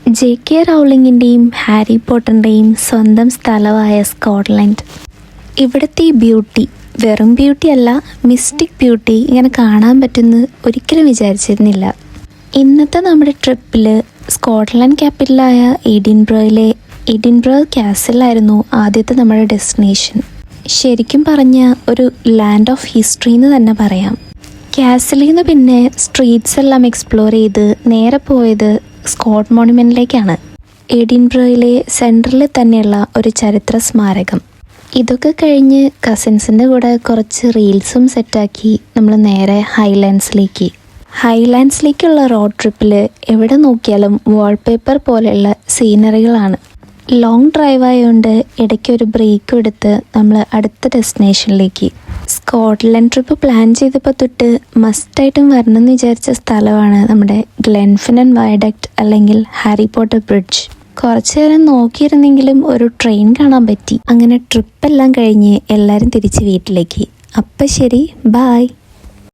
ജെ.കെ. റൗളിങ്ങിൻ്റെയും Harry പോട്ടറിൻ്റെയും സ്വന്തം സ്ഥലമായ Scotland. ഇവിടുത്തെ ഈ ബ്യൂട്ടി വെറും ബ്യൂട്ടി അല്ല, മിസ്റ്റിക് ബ്യൂട്ടി ഇങ്ങനെ കാണാൻ പറ്റുമെന്ന് ഒരിക്കലും വിചാരിച്ചിരുന്നില്ല. ഇന്നത്തെ നമ്മുടെ ട്രിപ്പിൽ സ്കോട്ട്ലൻഡ് ക്യാപിറ്റലായ എഡിൻബ്രോ കാസിലായിരുന്നു ആദ്യത്തെ നമ്മുടെ ഡെസ്റ്റിനേഷൻ. ശരിക്കും പറഞ്ഞ ഒരു ലാൻഡ് ഓഫ് ഹിസ്റ്ററി എന്ന് തന്നെ പറയാം. കാസിലിൽ നിന്ന് പിന്നെ സ്ട്രീറ്റ്സ് എല്ലാം എക്സ്പ്ലോർ ചെയ്ത് നേരെ പോയത് സ്കോട്ട് മോണുമെൻറ്റിലേക്കാണ്. എഡിൻബ്രോയിലെ സെൻട്രലിൽ തന്നെയുള്ള ഒരു ചരിത്ര സ്മാരകം. ഇതൊക്കെ കഴിഞ്ഞ് കസിൻസിൻ്റെ കൂടെ കുറച്ച് റീൽസും സെറ്റാക്കി നമ്മൾ നേരെ ഹൈലാൻഡ്സിലേക്കുള്ള റോഡ് ട്രിപ്പിൽ എവിടെ നോക്കിയാലും വാൾപേപ്പർ പോലെയുള്ള സീനറികളാണ്. ലോങ് ഡ്രൈവ് ആയതുകൊണ്ട് ഇടയ്ക്ക് ഒരു ബ്രേക്കും എടുത്ത് നമ്മൾ അടുത്ത ഡെസ്റ്റിനേഷനിലേക്ക്. സ്കോട്ട്ലൻഡ് ട്രിപ്പ് പ്ലാൻ ചെയ്തപ്പോൾ തൊട്ട് മസ്റ്റായിട്ടും വരണമെന്ന് വിചാരിച്ച സ്ഥലമാണ് നമ്മുടെ ഗ്ലെൻഫിനൻ വയഡക്റ്റ് അല്ലെങ്കിൽ ഹാരി പോട്ടർ ബ്രിഡ്ജ്. കുറച്ചു നേരം നോക്കിയിരുന്നെങ്കിലും ഒരു ട്രെയിൻ കാണാൻ പറ്റി. അങ്ങനെ ട്രിപ്പെല്ലാം കഴിഞ്ഞ് എല്ലാവരും തിരിച്ച് വീട്ടിലേക്ക്. അപ്പം ശരി, ബായ്.